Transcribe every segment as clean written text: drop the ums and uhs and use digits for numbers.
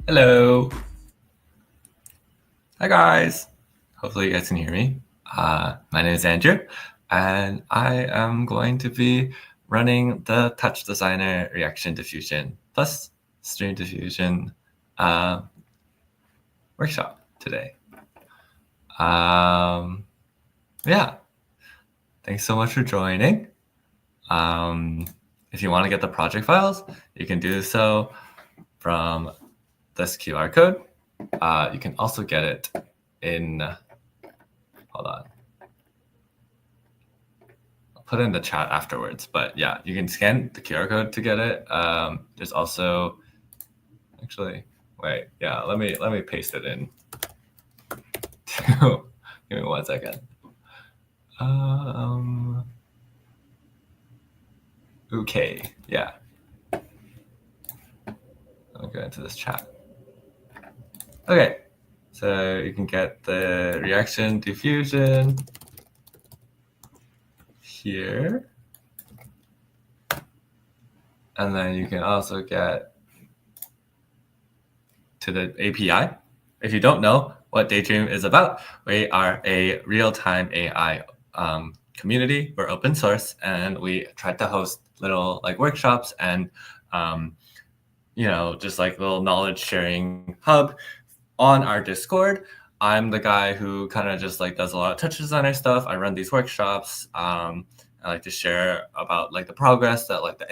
Hello. Hi, guys. Hopefully you guys can hear me. My name is Andrew, and I am going to be running the TouchDesigner Reaction Diffusion plus StreamDiffusion workshop today. Yeah, thanks so much for joining. If you want to get the project files, you can do so from this QR code. You can also get it in, hold on. I'll put it in the chat afterwards, but yeah, you can scan the QR code to get it. There's also, actually, wait, yeah, let me paste it in. Give me 1 second. Okay, yeah. I'll go into this chat. Okay, so you can get the reaction diffusion here. And then you can also get to the API. If you don't know what Daydream is about, we are a real-time AI community. We're open source, and we try to host little like workshops and just like little knowledge sharing hub on our Discord. I'm the guy who kind of just like does a lot of TouchDesigner stuff. I run these workshops. I like to share about like the progress that like the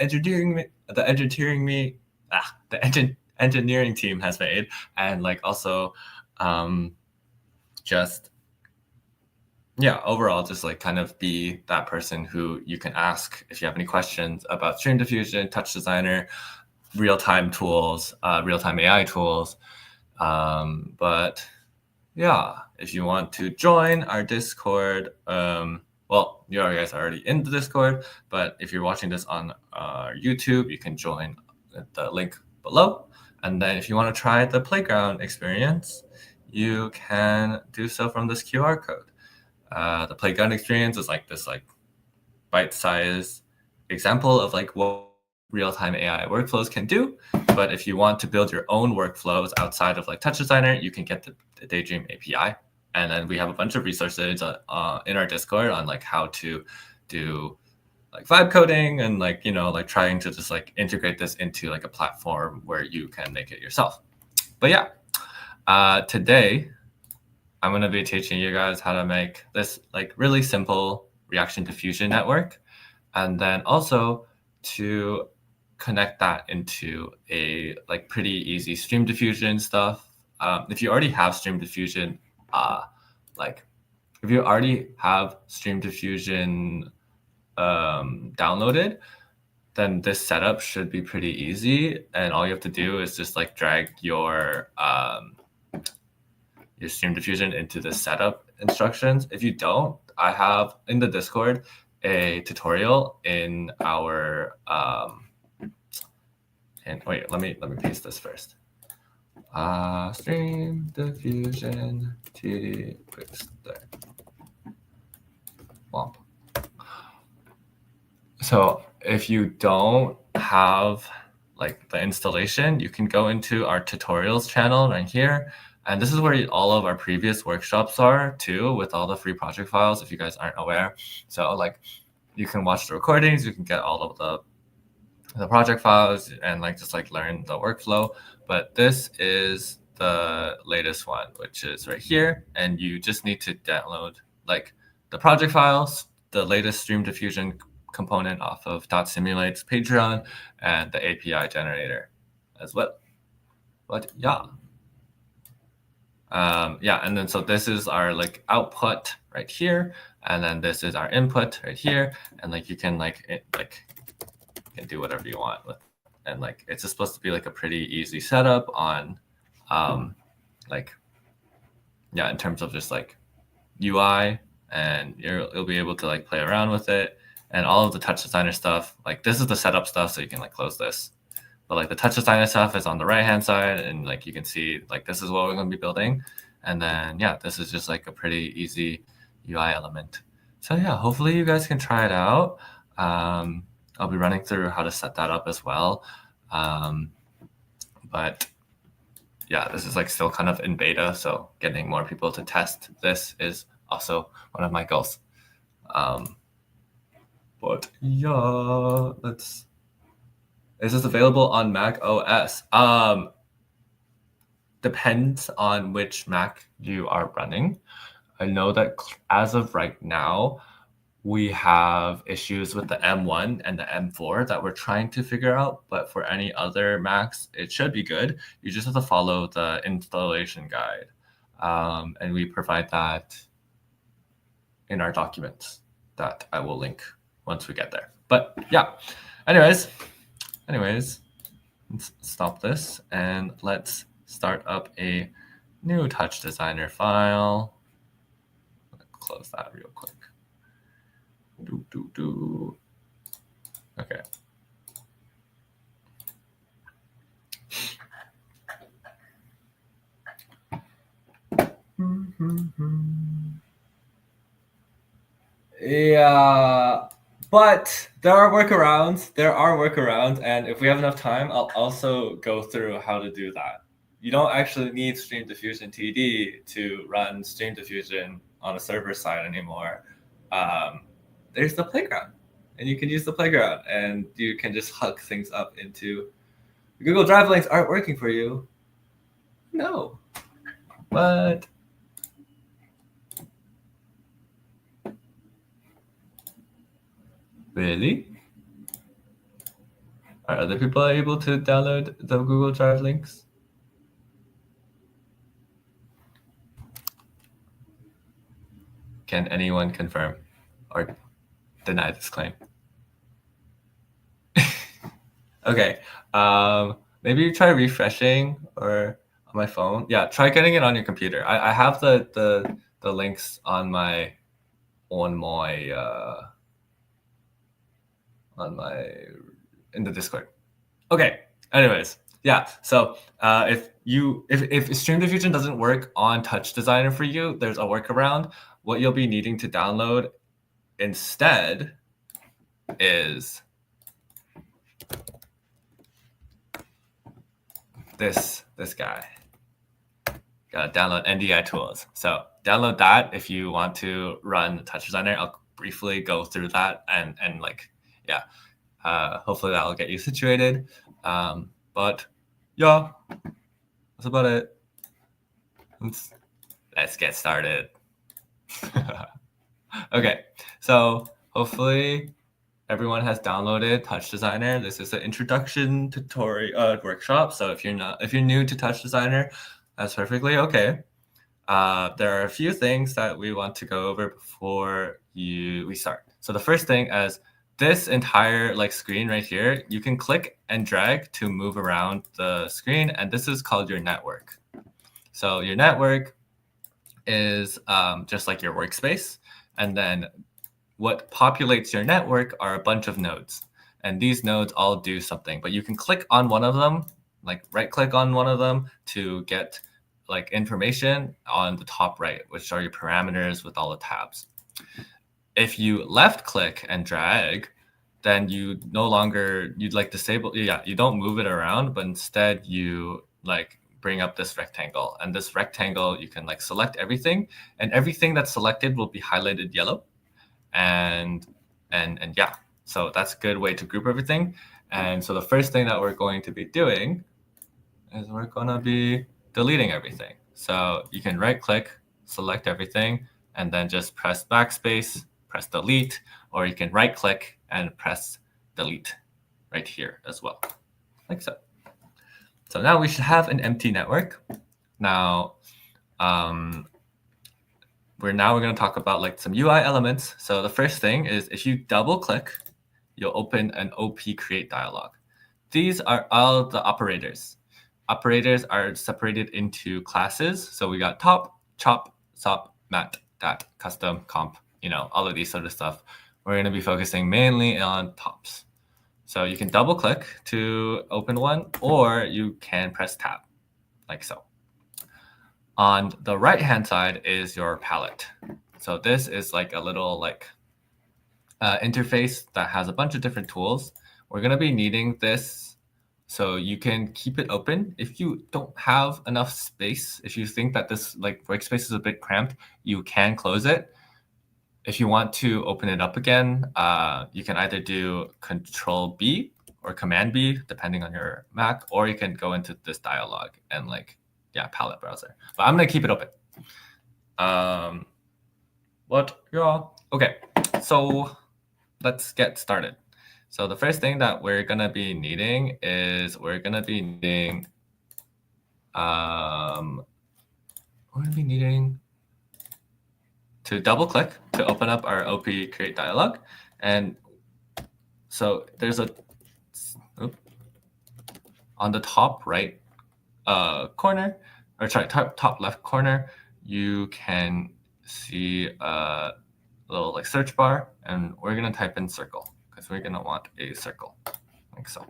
engineering team has made, and like also overall just like kind of be that person who you can ask if you have any questions about StreamDiffusion, TouchDesigner, real-time tools, real-time AI tools. But yeah, if you want to join our Discord, well, you guys are already in the Discord, but if you're watching this on YouTube, you can join the link below. And then if you want to try the playground experience, you can do so from this QR code. The playground experience is like this like bite-sized example of like what real-time AI workflows can do. But if you want to build your own workflows outside of like TouchDesigner, you can get the Daydream API. And then we have a bunch of resources in our Discord on like how to do like vibe coding and like, you know, like trying to just like integrate this into like a platform where you can make it yourself. But yeah, today I'm going to be teaching you guys how to make this like really simple reaction diffusion network, and then also to connect that into a like pretty easy StreamDiffusion stuff. If you already have StreamDiffusion, if you already have StreamDiffusion downloaded, then this setup should be pretty easy. And all you have to do is just like drag your StreamDiffusion into the setup instructions. If you don't, I have in the Discord a tutorial in our and wait, let me paste this first. StreamDiffusion TD there. Womp. So if you don't have like the installation, you can go into our tutorials channel right here. And this is where all of our previous workshops are too, with all the free project files, if you guys aren't aware. So like you can watch the recordings, you can get all of the project files and like just like learn the workflow. But this is the latest one, which is right here. And you just need to download like the project files, the latest StreamDiffusion component off of .simulate's Patreon, and the API generator as well. But yeah. Yeah, and then so this is our like output right here, and then this is our input right here, and like you can you can do whatever you want with, and like it's just supposed to be like a pretty easy setup on, like yeah, in terms of just like UI, and you'll be able to like play around with it, and all of the TouchDesigner stuff. Like this is the setup stuff, so you can like close this. But like the TouchDesigner stuff is on the right-hand side, and like you can see like this is what we're going to be building. And then yeah, this is just like a pretty easy UI element. So yeah, hopefully you guys can try it out. I'll be running through how to set that up as well. But yeah, this is like still kind of in beta, so getting more people to test this is also one of my goals. But yeah, is this available on Mac OS? Depends on which Mac you are running. I know that as of right now, we have issues with the M1 and the M4 that we're trying to figure out. But for any other Macs, it should be good. You just have to follow the installation guide. And we provide that in our documents that I will link once we get there. But yeah, anyways, let's stop this and let's start up a new TouchDesigner file. Close that real quick. Okay. Yeah, but there are workarounds, and if we have enough time, I'll also go through how to do that. You don't actually need StreamDiffusion TD to run StreamDiffusion on a server side anymore. There's the playground, and you can use the playground, and you can just hook things up into Google Drive links. Aren't working for you? No, but really? Are other people able to download the Google Drive links? Can anyone confirm or deny this claim? Okay. Maybe try refreshing or on my phone. Yeah, try getting it on your computer. I have the links on my in the Discord. Okay. Anyways, yeah. So if StreamDiffusion doesn't work on TouchDesigner for you, there's a workaround. What you'll be needing to download instead is this guy. Gotta download NDI tools. So download that if you want to run TouchDesigner. I'll briefly go through that and like, yeah, hopefully that'll get you situated. But yeah, that's about it. Let's get started. Okay, so hopefully everyone has downloaded TouchDesigner. This is an introduction tutorial workshop. So if you're new to TouchDesigner, that's perfectly okay. There are a few things that we want to go over before we start. So the first thing is this entire screen right here, you can click and drag to move around the screen, and this is called your network. So your network is just like your workspace, and then what populates your network are a bunch of nodes, and these nodes all do something, but you can click on one of them, like right click on one of them to get information on the top right, which are your parameters with all the tabs. If you left click and drag, then you no longer, disable, you don't move it around, but instead you bring up this rectangle, and this rectangle you can select everything, and everything that's selected will be highlighted yellow. And yeah, so that's a good way to group everything. And so the first thing that we're going to be doing is we're going to be deleting everything. So you can right click, select everything, and then just press backspace, press delete, or you can right click and press delete right here as well, like so. So now we should have an empty network. Now, we're going to talk about some UI elements. So the first thing is if you double click, you'll open an OP create dialog. These are all the operators. Operators are separated into classes. So we got top, chop, sop, mat, dat, custom, comp, all of these sort of stuff. We're going to be focusing mainly on tops. So you can double click to open one, or you can press tab, like so. On the right-hand side is your palette. So this is a little interface that has a bunch of different tools. We're going to be needing this so you can keep it open. If you don't have enough space, if you think that this workspace is a bit cramped, you can close it. If you want to open it up again, you can either do Control B or Command B, depending on your Mac, or you can go into this dialog and palette browser. But I'm going to keep it open. Okay, so let's get started. So the first thing that we're going to be needing is to double click to open up our OP create dialog. And so there's on the top right corner, or sorry, top left corner, you can see a little search bar, and we're going to type in circle because we're going to want a circle, like so.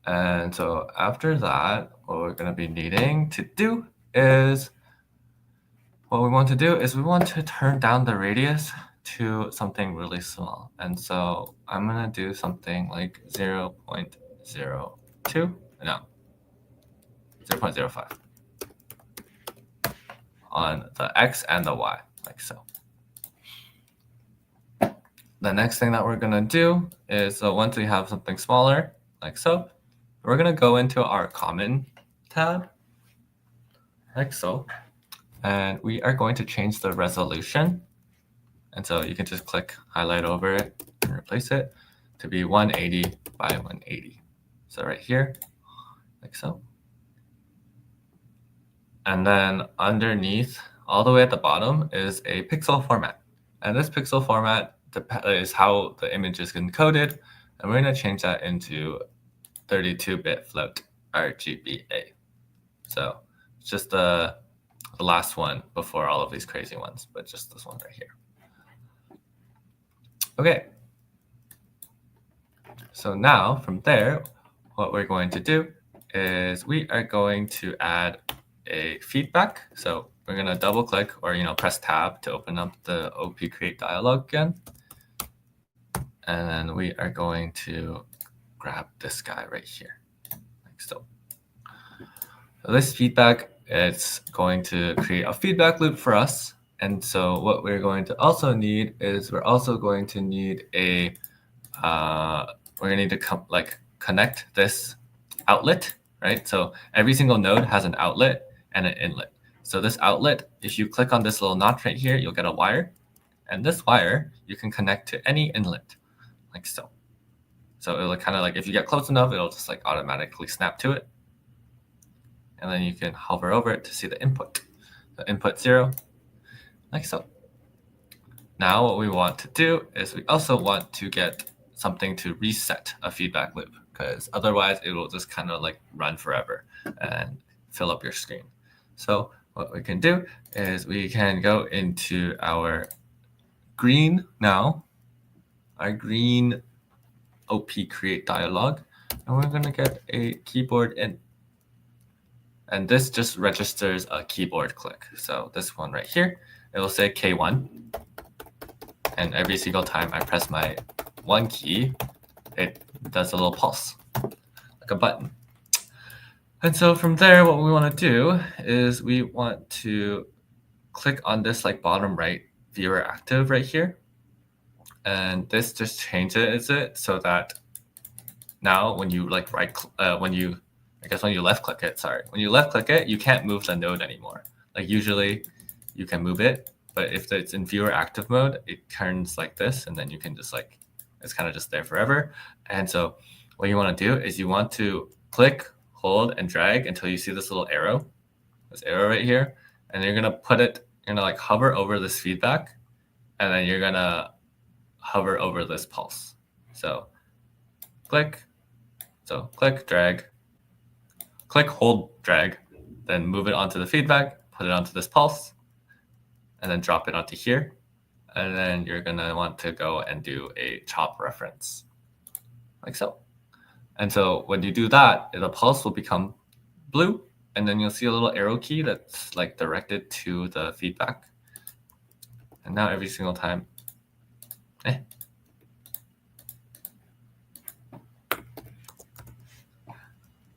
And so after that, what we're going to be needing to do is, we want to turn down the radius to something really small. And so I'm going to do something like 0.02, no, 0.05 on the X and the Y, like so. The next thing that we're going to do is, once we have something smaller, like so, we're going to go into our common tab, like so. And we are going to change the resolution. And so you can just click highlight over it and replace it to be 180 by 180. So right here, like so. And then underneath, all the way at the bottom, is a pixel format. And this pixel format is how the image is encoded. And we're going to change that into 32-bit float RGBA. So it's just the last one before all of these crazy ones, but just this one right here. Okay. So now from there, what we're going to do is we are going to add a feedback. So we're going to double click or press tab to open up the OP create dialog again. And then we are going to grab this guy right here, like so. This feedback, it's going to create a feedback loop for us. And so what we're going to also need is we're also going to need a, we're going to need to connect this outlet, right? So every single node has an outlet and an inlet. So this outlet, if you click on this little notch right here, you'll get a wire. And this wire, you can connect to any inlet, like so. So it'll kind of like, if you get close enough, it'll just like automatically snap to it. And then you can hover over it to see the input. The input 0, like so. Now what we want to do is we also want to get something to reset a feedback loop, because otherwise it will just kind of like run forever and fill up your screen. So what we can do is we can go into our green now, our green OP create dialog, and we're going to get a keyboard in. And this just registers a keyboard click. So this one right here, it will say K1. And every single time I press my one key, it does a little pulse, like a button. And so from there, what we want to do is we want to click on this like bottom right viewer active right here. And this just changes it so that now when you like when you left click it, when you left click it, you can't move the node anymore. Like usually you can move it, but if it's in viewer active mode, it turns like this, and then you can just like, it's kind of just there forever. And so what you want to do is you want to click, hold, and drag until you see this little arrow, this arrow right here, and you're going to put it, you're going to like hover over this feedback, and then you're going to hover over this pulse. So click, drag, click, hold, drag, then move it onto the feedback, put it onto this pulse, and then drop it onto here. And then you're going to want to go and do a chop reference, like so. And so when you do that, the pulse will become blue, and then you'll see a little arrow key that's like directed to the feedback. And now every single time,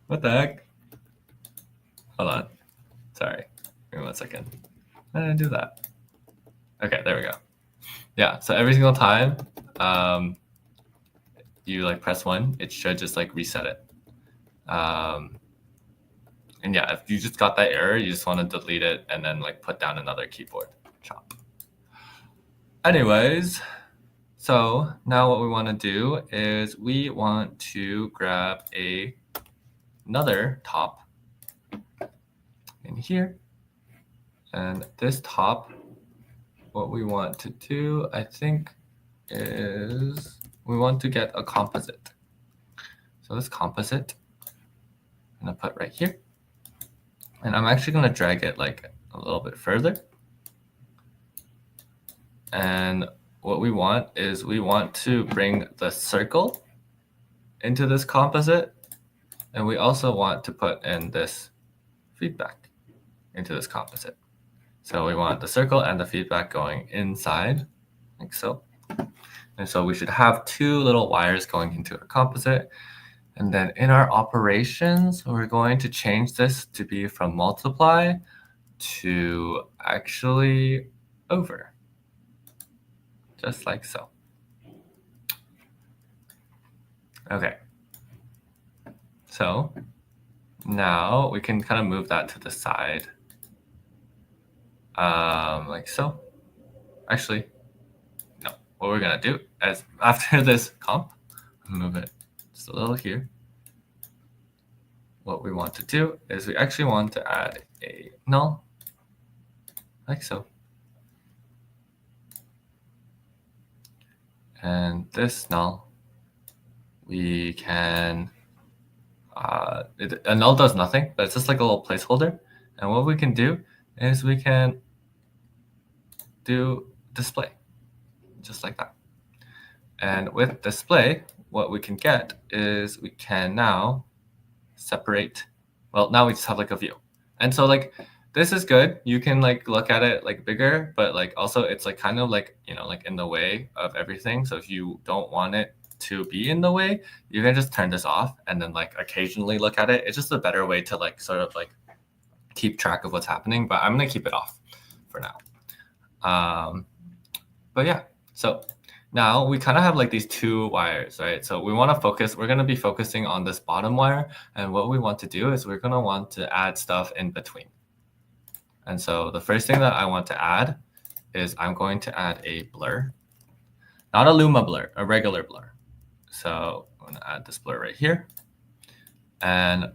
what the heck? Hold on. Sorry. Give me 1 second. How did I do that? Okay, there we go. Yeah, so every single time you like press 1, it should just like reset it. And yeah, if you just got that error, you just want to delete it and then like put down another keyboard chop. Anyways, so now what we want to do is we want to grab another top in here. And this top, what we want to do, I think, is we want to get a composite. So this composite, I'm going to put right here. And I'm actually going to drag it like a little bit further. And what we want is we want to bring the circle into this composite. And we also want to put in this feedback into this composite. So we want the circle and the feedback going inside, like so. And so we should have 2 little wires going into our composite. And then in our operations, we're going to change this to be from multiply to actually over, just like so. Okay. So now we can kind of move that to the side, like so. Actually, no. What we're gonna do is after this comp, move it just a little here. What we want to do is we actually want to add a null, like so. And this null, we can, a null does nothing, but it's just like a little placeholder. And what we can do is we can do display, just like that. And with display, what we can get is we can now separate, well, now we just have like a view. And so like, this is good. You can like look at it like bigger, but like also it's like kind of like, you know, like in the way of everything. So if you don't want it to be in the way, you can just turn this off and then like occasionally look at it. It's just a better way to like sort of like keep track of what's happening, but I'm gonna keep it off for now. But yeah, so now we kind of have like these two wires, right? So we want to focus, we're going to be focusing on this bottom wire. And what we want to do is we're going to want to add stuff in between. And so the first thing that I want to add is I'm going to add a blur, not a Luma blur, a regular blur. So I'm going to add this blur right here. And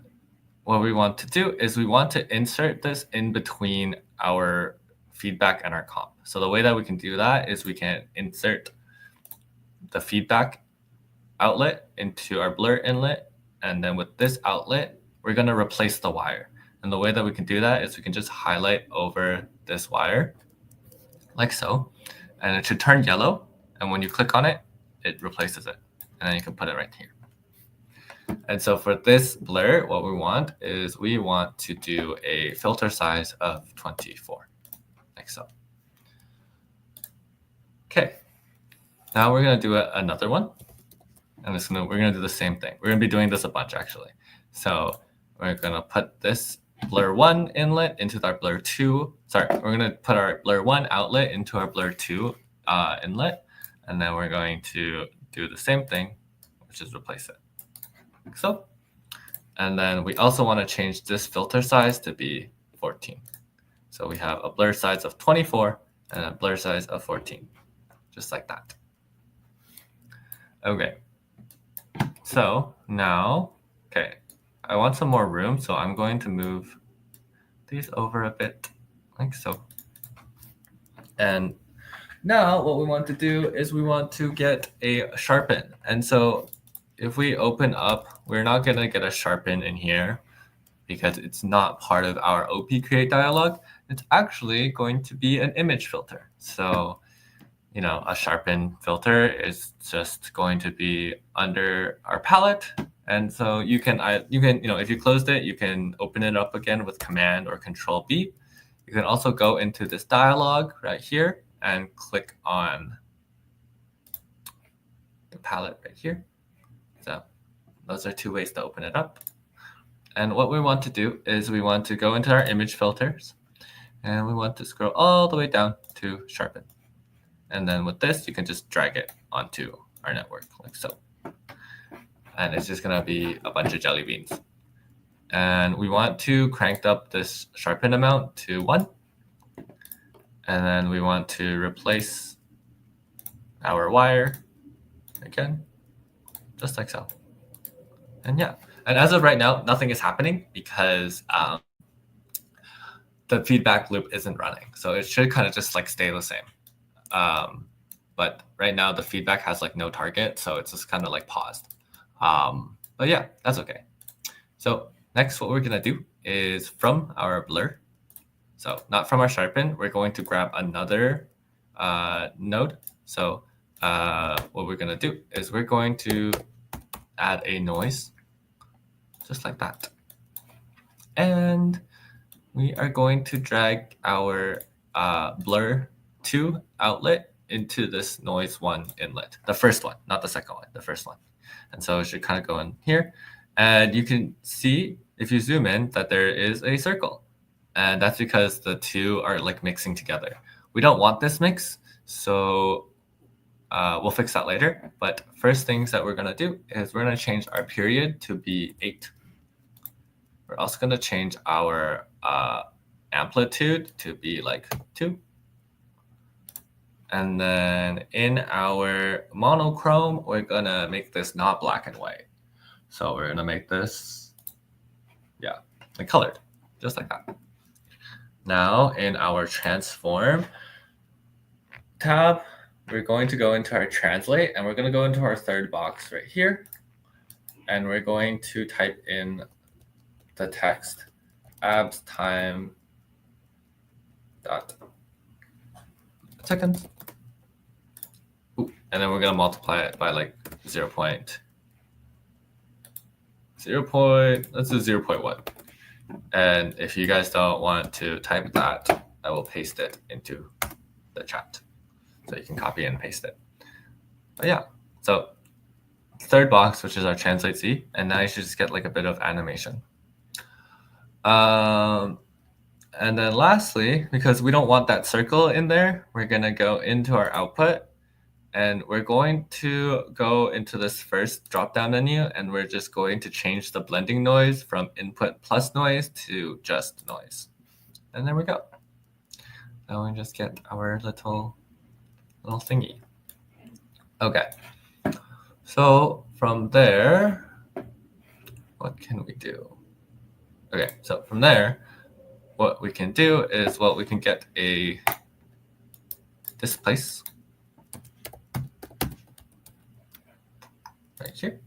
what we want to do is we want to insert this in between our feedback and our comp. So the way that we can do that is we can insert the feedback outlet into our blur inlet. And then with this outlet, we're going to replace the wire. And the way that we can do that is we can just highlight over this wire like so. And it should turn yellow. And when you click on it, it replaces it. And then you can put it right here. And so for this blur, what we want is we want to do a filter size of 24, like so. Okay, now we're going to do another one. And we're going to do the same thing. We're going to be doing this a bunch, actually. So we're going to put this blur 1 inlet into our blur 2. Sorry, we're going to put our blur 1 outlet into our blur 2 inlet. And then we're going to do the same thing, which is replace it. Like so. And then we also want to change this filter size to be 14. So we have a blur size of 24 and a blur size of 14, just like that. Okay. So now, okay, I want some more room, so I'm going to move these over a bit, like so. And now what we want to do is we want to get a sharpen. And so if we open up, we're not going to get a sharpen in here because it's not part of our OP create dialog. It's actually going to be an image filter. So, you know, a sharpen filter is just going to be under our palette. And so you can, you know, if you closed it, you can open it up again with Command or Control B. You can also go into this dialog right here and click on the palette right here. So those are two ways to open it up. And what we want to do is we want to go into our image filters and we want to scroll all the way down to sharpen. And then with this, you can just drag it onto our network like so. And it's just going to be a bunch of jelly beans. And we want to crank up this sharpen amount to 1. And then we want to replace our wire again, just like so. And yeah, and as of right now, nothing is happening because the feedback loop isn't running. So it should kind of just like stay the same. But right now the feedback has like no target, so it's just kind of like paused. But yeah, that's okay. So next, what we're gonna do is from our blur, so not from our sharpen, we're going to grab another node. So what we're gonna do is we're going to add a noise, just like that. And we are going to drag our blur 2 outlet into this noise 1 inlet, the first one, not the second one, the first one. And so it should kind of go in here. And you can see, if you zoom in, that there is a circle. And that's because the two are like mixing together. We don't want this mix, so we'll fix that later. But first things that we're going to do is we're going to change our period to be 8. We're also going to change our amplitude to be like 2. And then in our monochrome, we're going to make this not black and white. So we're going to make this, yeah, like colored, just like that. Now in our transform tab, we're going to go into our translate, and we're going to go into our third box right here. And we're going to type in the text abs time dot seconds. Ooh, and then we're going to multiply it by like let's do 0.1. And if you guys don't want to type that, I will paste it into the chat. So you can copy and paste it. But yeah, so third box, which is our translate Z, and now you should just get like a bit of animation. And then lastly, because we don't want that circle in there, we're gonna go into our output, and we're going to go into this first drop-down menu, and we're just going to change the blending noise from input plus noise to just noise. And there we go. Now we just get our little thingy. Okay. So from there, what can we do? Okay, so from there, what we can do is, well, we can get a displace right here.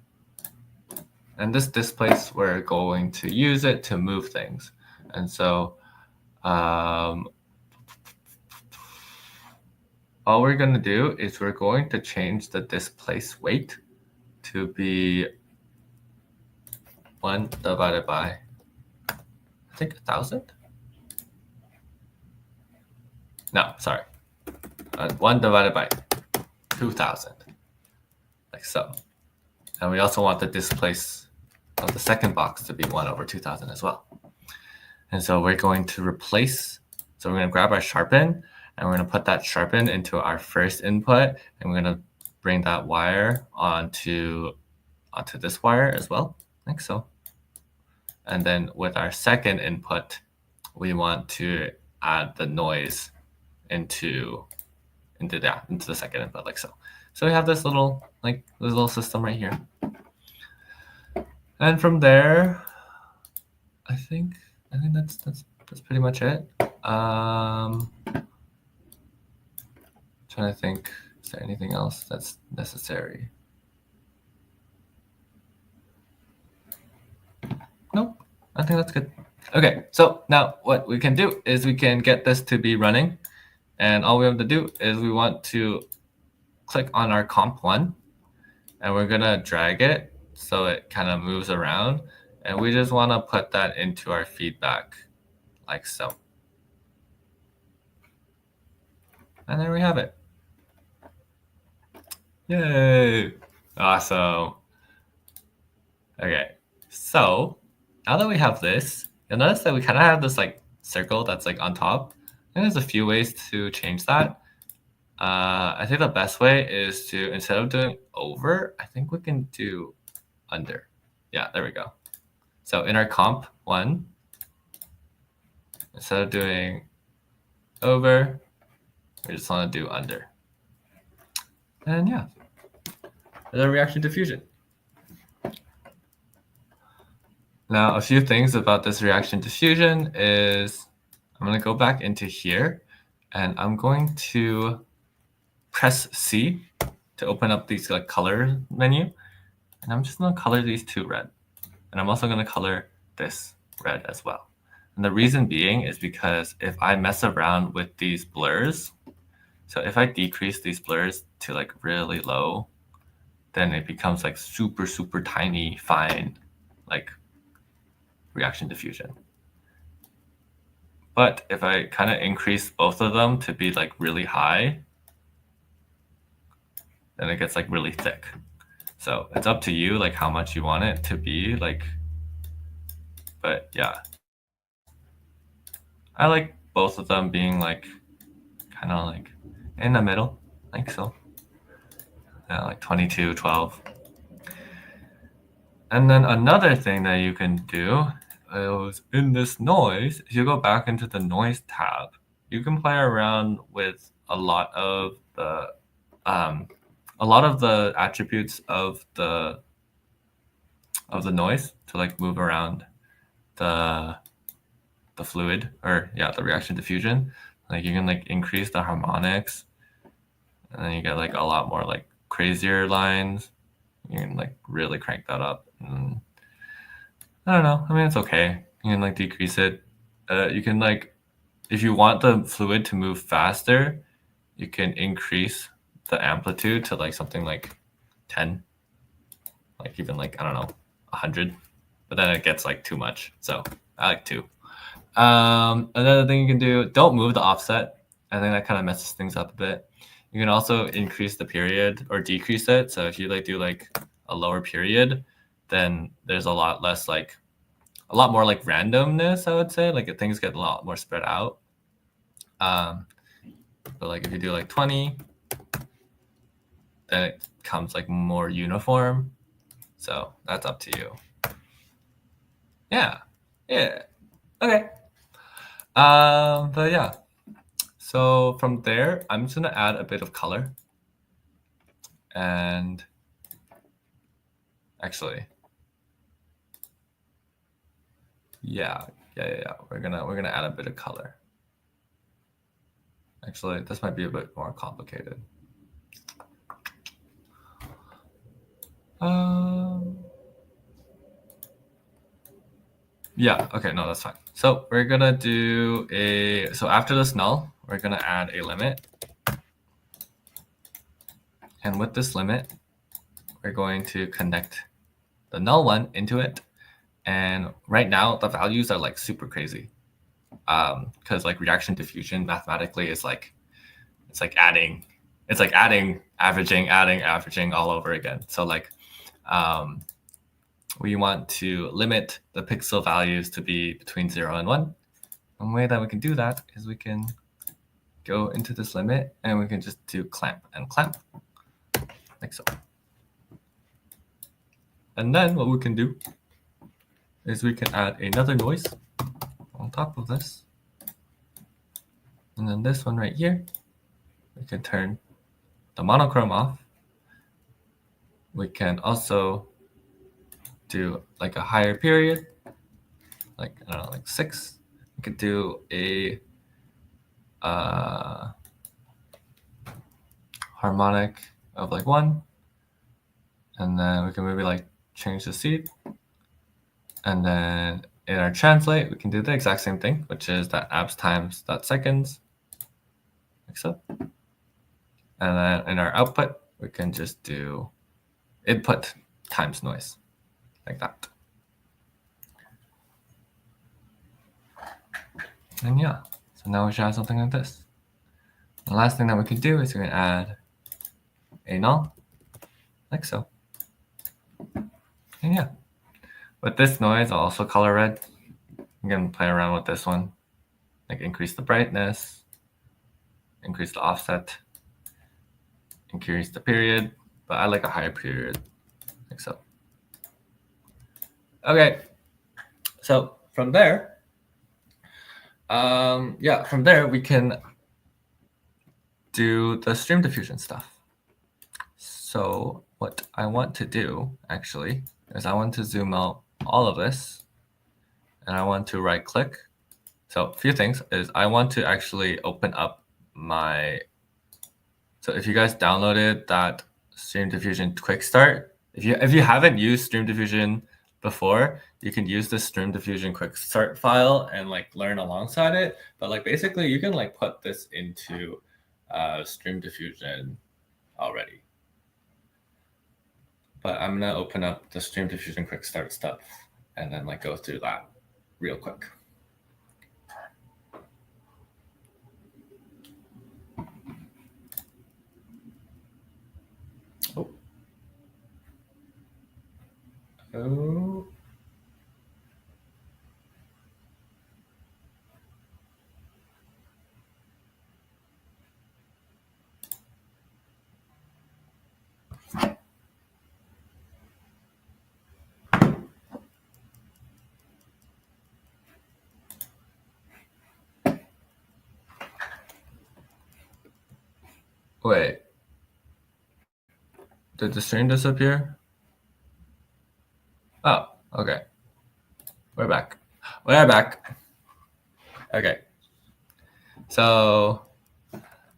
And this displace, we're going to use it to move things. And so all we're going to do is we're going to change the displace weight to be 1 divided by, I think, 1,000. No, sorry. 1 divided by 2,000, like so. And we also want the displace of the second box to be 1 over 2,000 as well. And so we're going to replace, so we're going to grab our sharpen, and we're going to put that sharpen into our first input, and we're going to bring that wire onto this wire as well, like so. And then with our second input, we want to add the noise into the second input, like so. So we have this little system right here. And from there, I think that's pretty much it. Trying to think, is there anything else that's necessary? Nope, I think that's good. Okay, so now what we can do is we can get this to be running, and all we have to do is we want to click on our comp 1, and we're gonna drag it so it kind of moves around, and we just want to put that into our feedback like so. And there we have it. Yay! Awesome. Okay, so now that we have this, you'll notice that we kind of have this like circle that's like on top. And there's a few ways to change that. I think the best way is to, instead of doing over, I think we can do under. Yeah, there we go. So in our comp 1, instead of doing over, we just want to do under. And yeah, the reaction diffusion. Now, a few things about this reaction diffusion is I'm going to go back into here, and I'm going to press C to open up these like color menu. And I'm just going to color these 2 red. And I'm also going to color this red as well. And the reason being is because if I mess around with these blurs, so if I decrease these blurs to like really low, then it becomes like super, super tiny, fine, like reaction diffusion. But if I kind of increase both of them to be like really high, then it gets like really thick. So it's up to you, like how much you want it to be, like, but yeah. I like both of them being like kind of like in the middle, like so. Yeah, like 22, 12. And then another thing that you can do is in this noise, if you go back into the noise tab, you can play around with a lot of the attributes of the noise to like move around the fluid, or yeah, the reaction diffusion. Like you can like increase the harmonics, and then you get like a lot more like crazier lines. You can like really crank that up. And I don't know. I mean, it's okay. You can like decrease it. You can like, if you want the fluid to move faster, you can increase the amplitude to like something like 10, like even like, I don't know, 100, but then it gets like too much. So I like 2. Another thing you can do, don't move the offset. I think that kind of messes things up a bit. You can also increase the period or decrease it. So if you like do like a lower period, then there's a lot more like randomness, I would say. Like things get a lot more spread out. But like if you do like 20, then it becomes like more uniform. So that's up to you. Yeah. Okay. But yeah. So from there, I'm just gonna add a bit of color. And actually, yeah. We're gonna add a bit of color. Actually, this might be a bit more complicated. Yeah, okay, no, that's fine. So we're gonna do so after this null, we're gonna add a limit. And with this limit, we're going to connect the null one into it. And right now, the values are like super crazy. Because like reaction diffusion mathematically is like, it's like adding, averaging all over again. So like, we want to limit the pixel values to be between 0 and 1. One way that we can do that is we can go into this limit and we can just do clamp and clamp, like so. And then what we can do is we can add another noise on top of this. And then this one right here, we can turn the monochrome off. We can also do like a higher period, like, I don't know, like 6. We could do a harmonic of like 1. And then we can maybe like change the seed. And then in our translate, we can do the exact same thing, which is that abs times that seconds, like so. And then in our output, we can just do input times noise, like that. And yeah, so now we should have something like this. The last thing that we can do is we can add a null, like so. And yeah, with this noise, I'll also color red. I'm gonna play around with this one, like increase the brightness, increase the offset, increase the period, but I like a higher period, like so. Okay, so from there, from there we can do the stream diffusion stuff. So what I want to do actually is I want to zoom out all of this, and I want to right click. So a few things is I want to actually open up my, so if you guys downloaded that StreamDiffusion quick start, if you haven't used StreamDiffusion before, you can use the StreamDiffusion quick start file and like learn alongside it. But like basically you can like put this into StreamDiffusion already. But I'm gonna open up the StreamDiffusion quick start stuff and then like go through that real quick. Oh. Wait, did the stream disappear? Oh, okay. We're back. Okay. So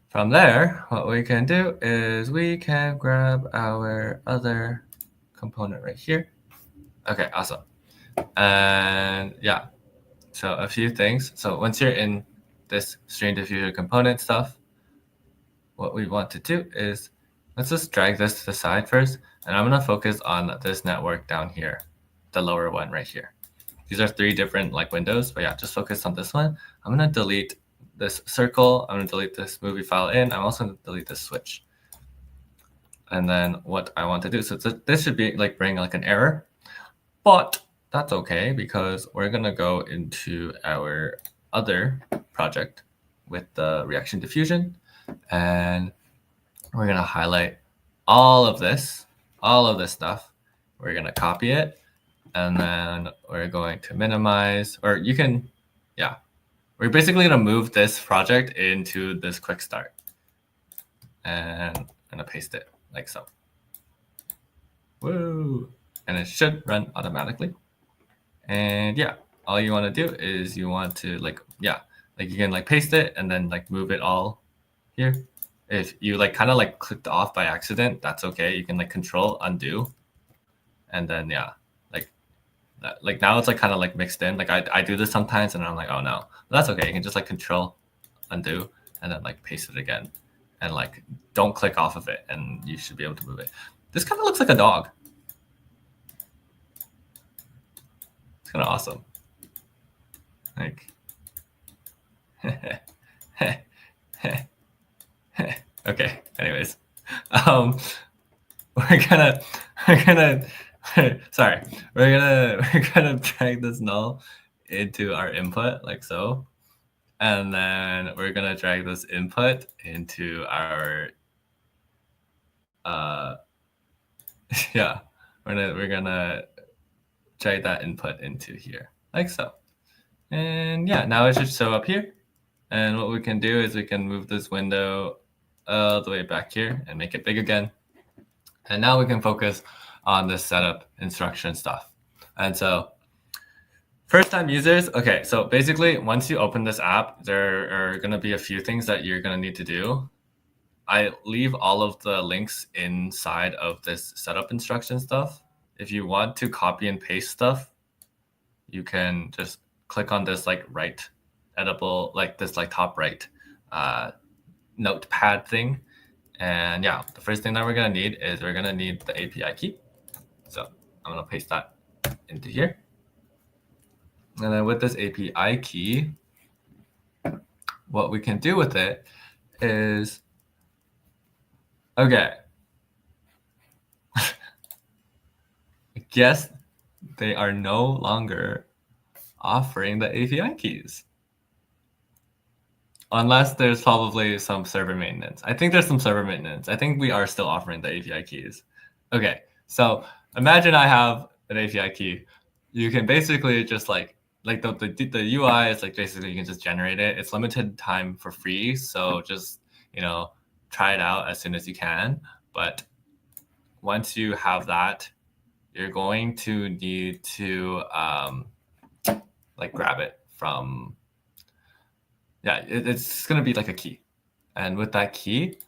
from there, what we can do is we can grab our other component right here. Okay, awesome. And yeah, so a few things. So once you're in this StreamDiffusion component stuff, what we want to do is let's just drag this to the side first. And I'm gonna focus on this network down here, the lower one right here. These are 3 different like windows, but yeah, just focus on this one. I'm gonna delete this circle. I'm gonna delete this movie file in. I'm also gonna delete this switch. And then what I want to do, so this should be like bring like an error, but that's okay because we're gonna go into our other project with the reaction diffusion, and we're gonna highlight all of this stuff. We're gonna copy it, and then we're going to minimize, or you can, yeah, we're basically gonna move this project into this quick start, and I'm gonna paste it like so. Woo! And it should run automatically. And yeah, all you want to do is you want to like, yeah, like you can like paste it and then like move it all here. If you like kind of like clicked off by accident, that's okay. You can like control undo. And then yeah, like now it's like kind of like mixed in. Like I do this sometimes and I'm like, oh no, but that's okay. You can just like control undo and then like paste it again. And like don't click off of it and you should be able to move it. This kind of looks like a dog. It's kind of awesome. Like, okay. Anyways, we're gonna sorry, we're gonna drag this null into our input like so, and then we're gonna drag this input into our yeah, we're gonna drag that input into here like so. And yeah, now it should show up here. And what we can do is we can move this window all the way back here and make it big again. And now we can focus on the setup instruction stuff. And so first time users, okay, so basically once you open this app, there are gonna be a few things that you're gonna need to do. I leave all of the links inside of this setup instruction stuff. If you want to copy and paste stuff, you can just click on this like right editable, like this like top right notepad thing. And yeah, the first thing that we're gonna need is we're gonna need the API key. So I'm gonna paste that into here. And then with this API key, what we can do with it is, okay, I guess they are no longer offering the API keys. Unless there's probably some server maintenance. I think there's some server maintenance. I think we are still offering the API keys. Okay, so imagine I have an API key. You can basically just like the UI is like basically you can just generate it. It's limited time for free, so just try it out as soon as you can. But once you have that, you're going to need to like grab it from. Yeah, it's going to be like a key. And with that key,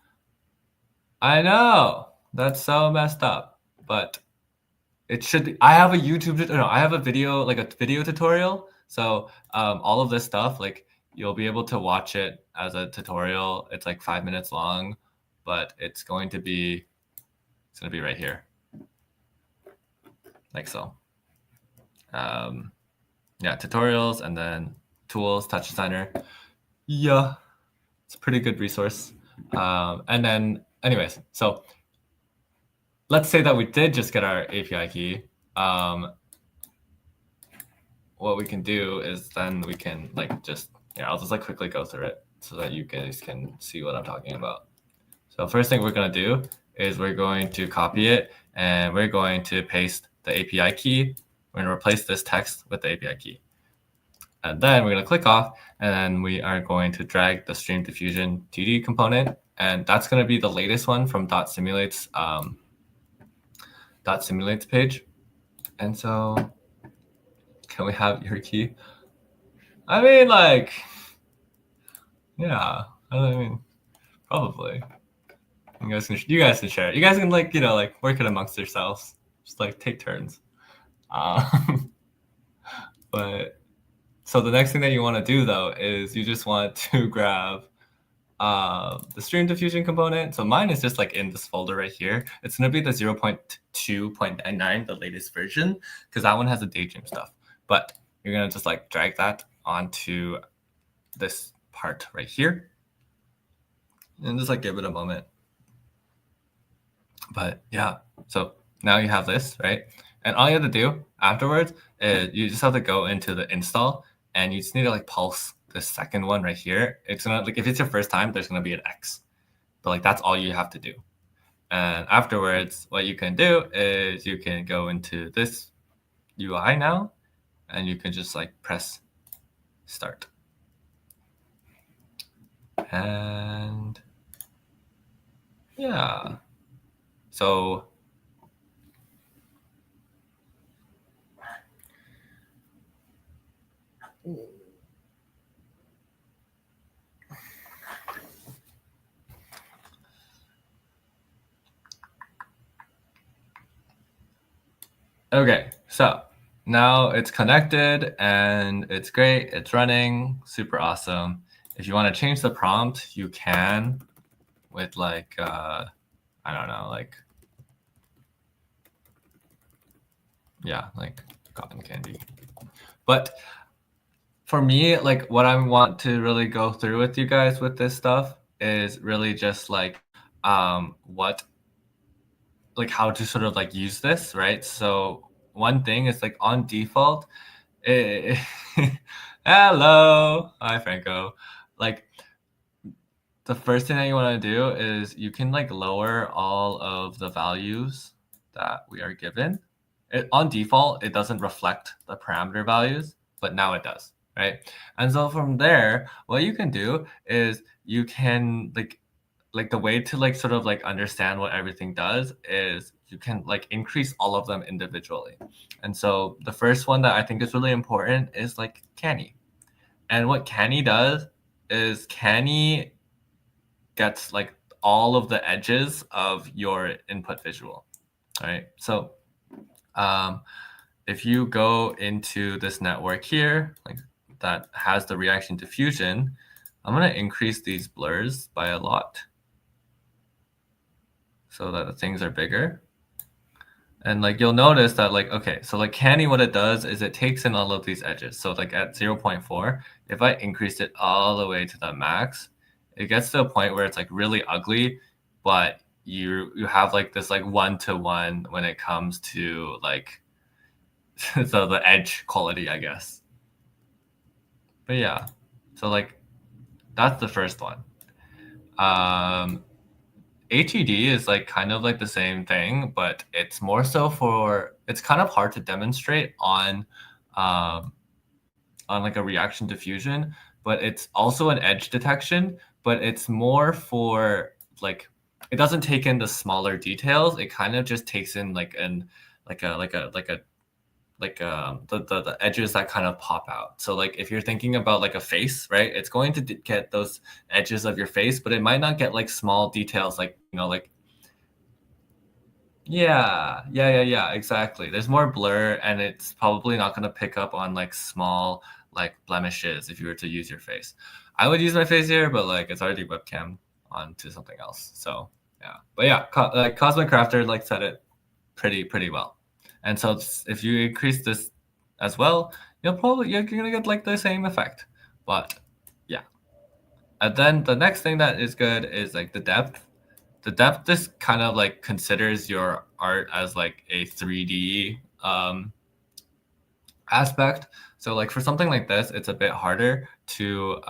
I know that's so messed up, but it should be. I have a YouTube, no, I have a video, like a video tutorial. So all of this stuff, like you'll be able to watch it as a tutorial. It's like 5 minutes long, but it's going to be right here. Like so. Yeah, tutorials and then tools, TouchDesigner. Yeah, it's a pretty good resource. And then anyways, so let's say that we did just get our API key. What we can do is then we can like just, I'll just like quickly go through it so that you guys can see what I'm talking about. So first thing we're gonna do is we're going to copy it and we're going to paste the API key. We're gonna replace this text with the API key. And then we're gonna click off and then we are going to drag the StreamDiffusion 2D component. And that's gonna be the latest one from .simulates page. And so can we have your key? I mean, like, yeah, I mean, probably. You guys can share it. You guys can like, like work it amongst yourselves. Just like take turns. But so the next thing that you want to do though is you just want to grab the StreamDiffusion component. So mine is just like in this folder right here. It's going to be the 0.2.99, the latest version, because that one has the daydream stuff. But you're going to just like drag that onto this part right here. And just like give it a moment. But yeah, so now you have this, right? And all you have to do afterwards is you just have to go into the install and you just need to like pulse the second one right here. It's gonna like if it's your first time, there's gonna be an X. But like that's all you have to do. And afterwards, what you can do is you can go into this UI now and you can just like press start. And yeah. So okay, so now it's connected and it's great. It's running, super awesome. If you want to change the prompt, you can with like, I don't know, like, yeah, like cotton candy. But for me, like what I want to really go through with you guys with this stuff is really just like what like how to sort of like use this, right? So one thing is like on default, it, hello, hi Franco. Like the first thing that you want to do is you can like lower all of the values that we are given. On default, it doesn't reflect the parameter values, but now it does, right? And so from there, what you can do is you can like the way to like sort of like understand what everything does is you can like increase all of them individually. And so the first one that I think is really important is like Canny. And what Canny does is Canny gets like all of the edges of your input visual, right? So if you go into this network here, like that has the reaction diffusion, I'm going to increase these blurs by a lot so that the things are bigger. And like you'll notice that like, okay, so like Canny, what it does is it takes in all of these edges. So like at 0.4, if I increase it all the way to the max, it gets to a point where it's like really ugly, but you have like this like one-to-one when it comes to like so the edge quality, I guess. But yeah, so like that's the first one. HED is like kind of like the same thing, but it's more so for it's kind of hard to demonstrate on like a reaction diffusion, but it's also an edge detection, but it's more for like it doesn't take in the smaller details. It kind of just takes in like the edges that kind of pop out. So like if you're thinking about like a face, right, it's going to get those edges of your face, but it might not get like small details like, you know, like yeah, exactly. There's more blur and it's probably not going to pick up on like small like blemishes if you were to use your face. I would use my face here, but like it's already webcam onto something else. So yeah, but yeah, like Cosmic Crafter like said it pretty well. And so if you increase this as well, you're gonna get like the same effect. But yeah. And then the next thing that is good is like the depth. The depth just kind of like considers your art as like a 3D aspect. So like for something like this, it's a bit harder to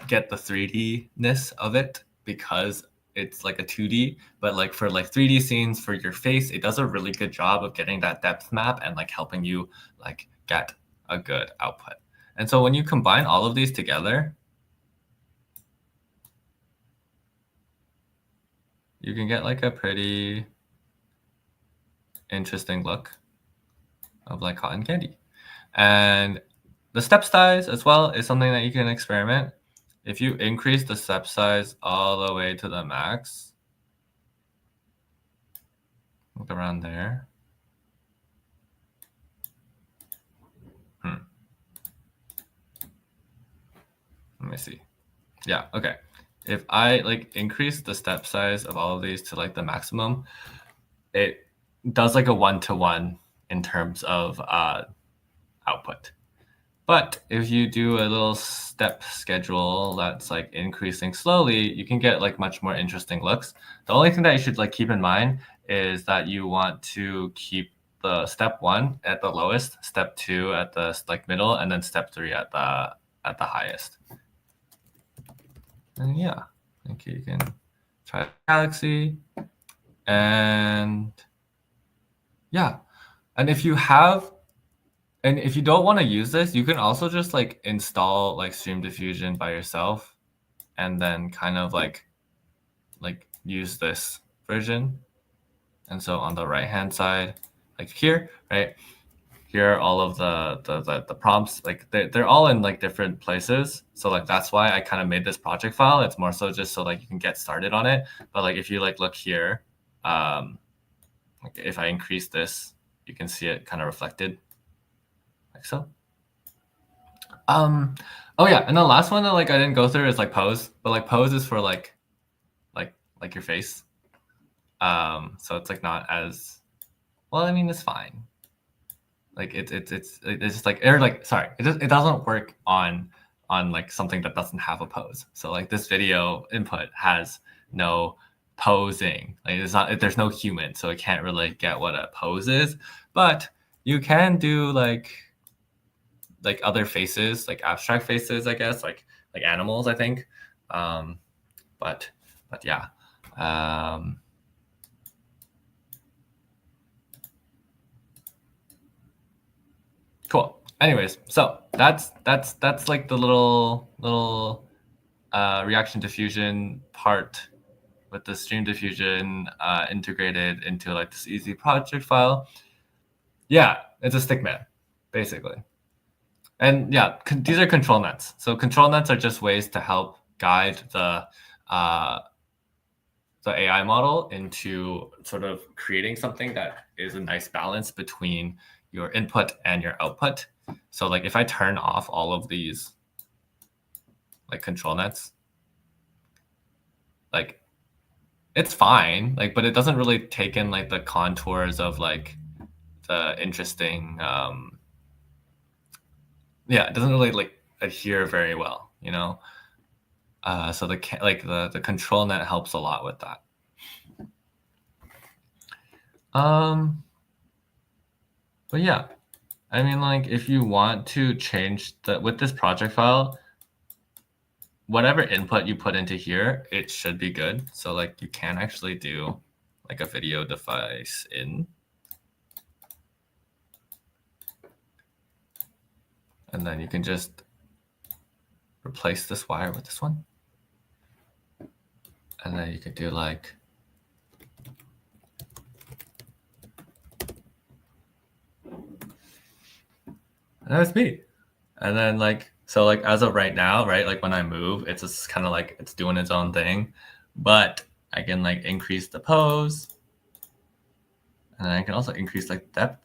get the 3D-ness of it because it's like a 2D, but like for like 3D scenes for your face, it does a really good job of getting that depth map and like helping you like get a good output. And so when you combine all of these together, you can get like a pretty interesting look of like cotton candy. And the step size as well is something that you can experiment. If you increase the step size all the way to the max, look around there. Let me see. Yeah, okay. If I like increase the step size of all of these to like the maximum, it does like a one-to-one in terms of output. But if you do a little step schedule that's like increasing slowly, you can get like much more interesting looks. The only thing that you should like keep in mind is that you want to keep the step 1 at the lowest, step 2 at the like middle, and then step 3 at the highest. And yeah, okay, you can try Galaxy, and yeah, and if you don't want to use this, you can also just like install like StreamDiffusion by yourself, and then kind of like use this version. And so on the right hand side, like here, right here, are all of the prompts, like they're all in like different places. So like that's why I kind of made this project file. It's more so just so like you can get started on it. But like if you like look here, like if I increase this, you can see it kind of reflected like so. Oh yeah, and the last one that like I didn't go through is like pose, but like pose is for like your face. So it's like not as well. I mean, it's fine. Like it's just like, or like, sorry, it doesn't work on like something that doesn't have a pose. So like this video input has no posing. Like it's not, there's no human, so it can't really get what a pose is. But you can do like other faces, like abstract faces, I guess, like animals, I think. But yeah. Cool. Anyways, so that's like the little reaction diffusion part with the StreamDiffusion integrated into like this easy project file. Yeah, it's a stick man, basically. And yeah, these are control nets. So control nets are just ways to help guide the AI model into sort of creating something that is a nice balance between your input and your output. So like if I turn off all of these like control nets, like it's fine, like, but it doesn't really take in like the contours of like the interesting, yeah, it doesn't really like adhere very well, you know? So the control net helps a lot with that. But yeah, I mean, like if you want to change with this project file, whatever input you put into here, it should be good. So like you can actually do like a video device in. And then you can just replace this wire with this one. And then you could do like, and that's me. And then like, so like as of right now, right, like when I move, it's just kind of like it's doing its own thing, but I can like increase the pose, and then I can also increase like depth.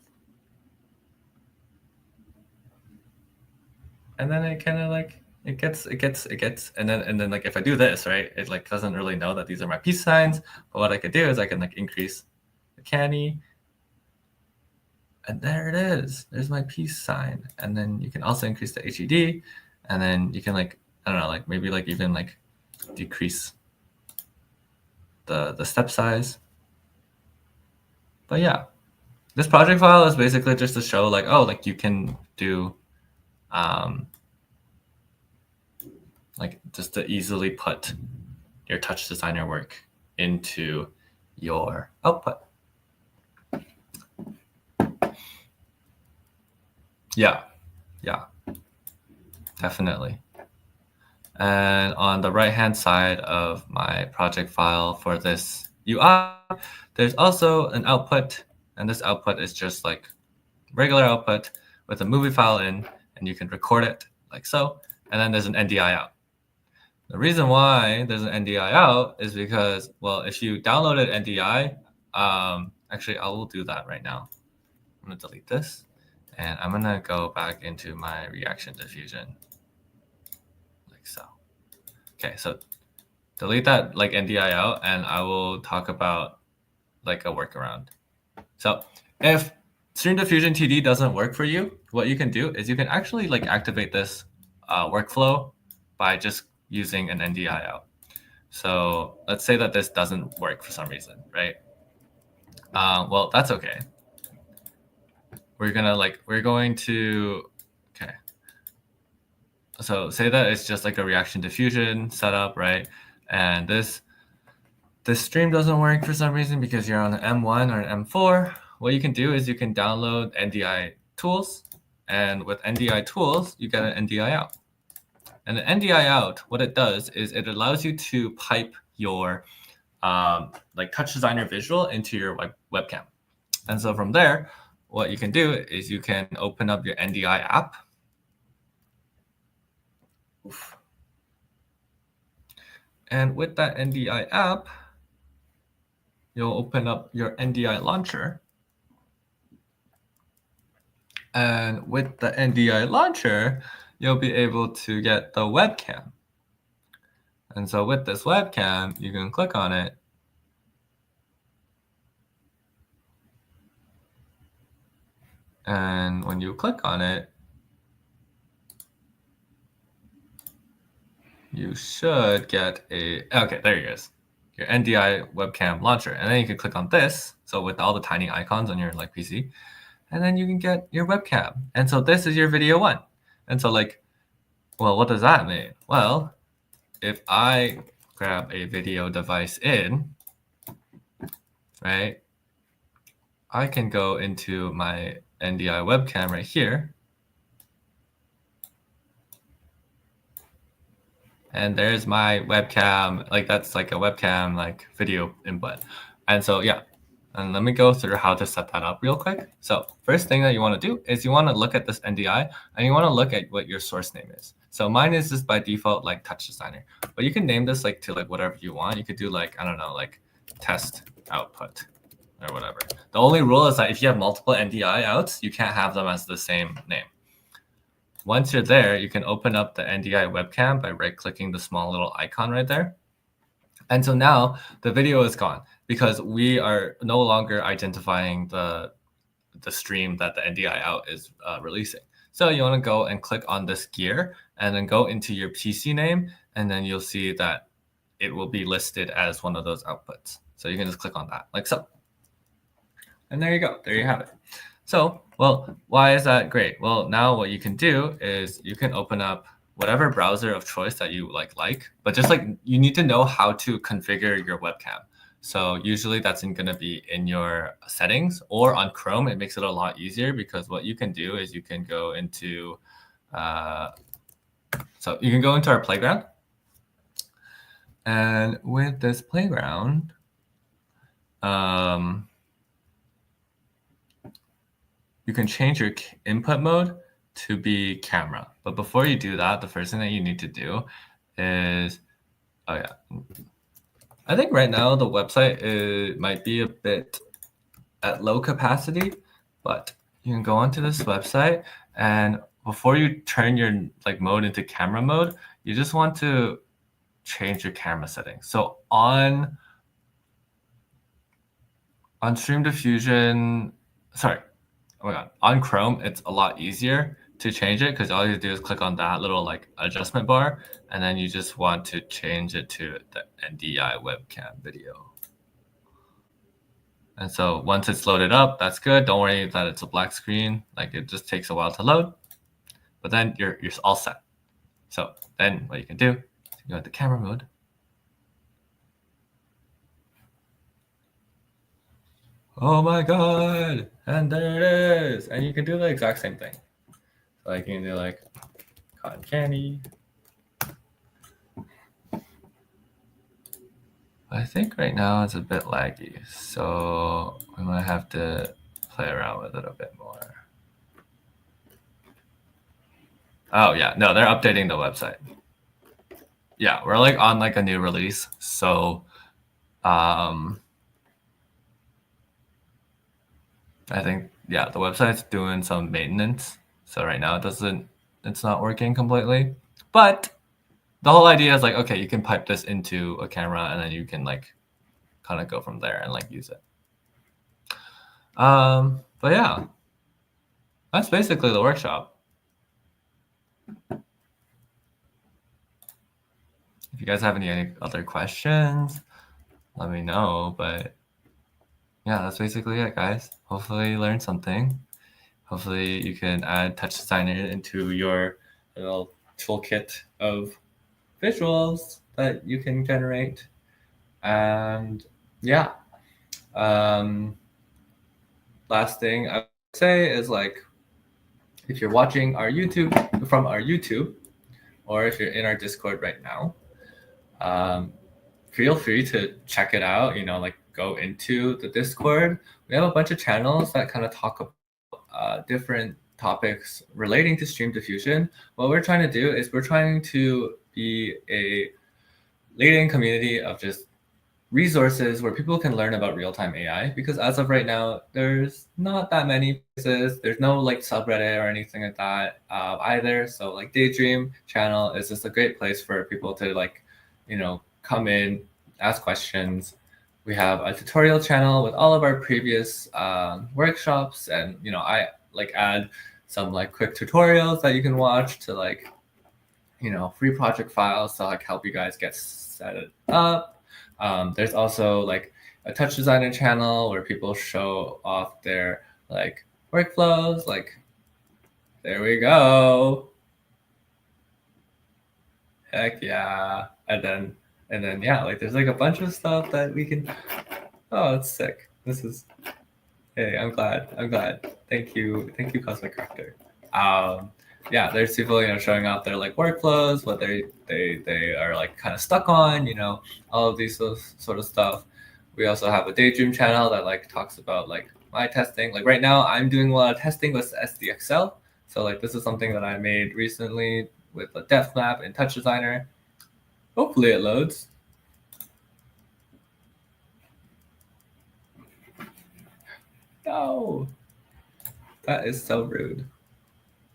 And then it kind of like, it gets, and then like if I do this, right, it like doesn't really know that these are my peace signs, but what I could do is I can like increase the canny, and there it is. There's my peace sign. And then you can also increase the HED, and then you can like, I don't know, like maybe like even like decrease the step size. But yeah, this project file is basically just to show like, oh, like you can do, like just to easily put your TouchDesigner work into your output. Yeah, definitely. And on the right-hand side of my project file for this UI, there's also an output, and this output is just like regular output with a movie file in, and you can record it like so, and then there's an NDI out. The reason why there's an NDI out is because, well, if you downloaded NDI, actually I will do that right now. I'm gonna delete this, and I'm gonna go back into my reaction diffusion like so. Okay, so delete that like NDI out, and I will talk about like a workaround. So if StreamDiffusion TD doesn't work for you, what you can do is you can actually like activate this workflow by just using an NDI out. So let's say that this doesn't work for some reason, right? Well, that's okay. We're going to, okay. So say that it's just like a reaction diffusion setup, right? And this stream doesn't work for some reason because you're on an M1 or an M4. What you can do is you can download NDI tools, and with NDI tools, you get an NDI out. And the NDI out, what it does is it allows you to pipe your like TouchDesigner visual into your webcam. And so from there, what you can do is you can open up your NDI app. Oof. And with that NDI app, you'll open up your NDI launcher. And with the NDI launcher, you'll be able to get the webcam. And so with this webcam, you can click on it. And when you click on it, you should get okay, there it is. Your NDI webcam launcher. And then you can click on this. So with all the tiny icons on your like PC, and then you can get your webcam. And so this is your video one. And so like, well, what does that mean? Well, if I grab a video device in, right, I can go into my NDI webcam right here. And there's my webcam, like that's like a webcam, like video input. And so, yeah, and let me go through how to set that up real quick. So first thing that you want to do is you want to look at this NDI and you want to look at what your source name is. So mine is just by default, like TouchDesigner, but you can name this like to like whatever you want. You could do like, I don't know, like test output or whatever. The only rule is that if you have multiple NDI outs, you can't have them as the same name. Once you're there, you can open up the NDI webcam by right-clicking the small little icon right there. And so now the video is gone because we are no longer identifying the stream that the NDI out is releasing. So you want to go and click on this gear and then go into your PC name, and then you'll see that it will be listed as one of those outputs. So you can just click on that like so. And there you go. There you have it. So, well, why is that great? Well, now what you can do is you can open up whatever browser of choice that you like, but just like you need to know how to configure your webcam. So usually that's going to be in your settings or on Chrome. It makes it a lot easier because what you can do is you can go into, so you can go into our playground. And with this playground, you can change your input mode to be camera. But before you do that, the first thing that you need to do is, oh yeah. I think right now the website might be a bit at low capacity, but you can go onto this website, and before you turn your like mode into camera mode, you just want to change your camera settings. So on StreamDiffusion, sorry, oh my God, on Chrome, it's a lot easier to change it because all you do is click on that little like adjustment bar, and then you just want to change it to the NDI webcam video. And so once it's loaded up, that's good. Don't worry that it's a black screen. Like it just takes a while to load, but then you're all set. So then what you can do is you go into camera mode. Oh my God, and there it is. And you can do the exact same thing. So like you can do like cotton candy. I think right now it's a bit laggy, so we might have to play around with it a bit more. Oh yeah, no, they're updating the website. Yeah, we're like on like a new release, so I think yeah, the website's doing some maintenance. So right now it's not working completely. But the whole idea is like, okay, you can pipe this into a camera and then you can like kind of go from there and like use it. But yeah. That's basically the workshop. If you guys have any other questions, let me know. But yeah, that's basically it, guys. Hopefully you learned something. Hopefully you can add TouchDesigner into your little toolkit of visuals that you can generate. And yeah, last thing I would say is like, if you're watching our YouTube from our YouTube, or if you're in our Discord right now, feel free to check it out. Like go into the Discord. We have a bunch of channels that kind of talk about different topics relating to StreamDiffusion. What we're trying to do is we're trying to be a leading community of just resources where people can learn about real-time AI, because as of right now, there's not that many places. There's no like subreddit or anything like that either. So like Daydream channel is just a great place for people to like, come in, ask questions. We have a tutorial channel with all of our previous workshops, and I like add some like quick tutorials that you can watch to like, free project files to like help you guys get set it up. There's also like a TouchDesigner channel where people show off their like workflows. Like, there we go. Heck yeah. And then yeah, like there's like a bunch of stuff that we can. Oh, it's sick. This is. Hey, I'm glad. Thank you, Cosmic Corrector. Yeah, there's people showing off their like workflows, what they are like kind of stuck on, all of these sort of stuff. We also have a Daydream channel that like talks about like my testing. Like right now, I'm doing a lot of testing with SDXL. So like this is something that I made recently with a depth map in TouchDesigner. Hopefully it loads. No, that is so rude.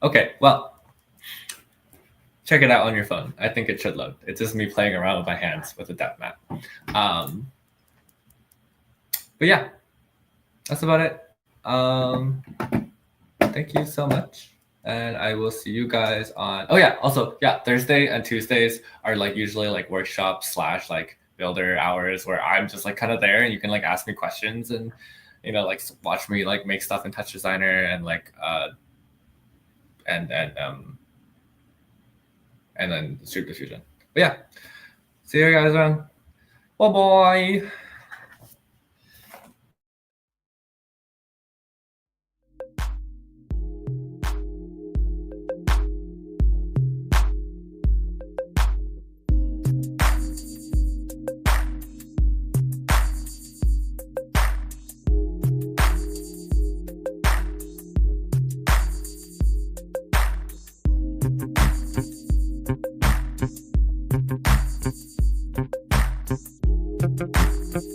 Okay, well, check it out on your phone. I think it should load. It's just me playing around with my hands with a depth map. But yeah, that's about it. Thank you so much. And I will see you guys on, also, Thursday and Tuesdays are like usually like workshops / like builder hours where I'm just like kind of there and you can like ask me questions and, like watch me like make stuff in TouchDesigner and like, and then StreamDiffusion. But yeah, see you guys around. Bye bye.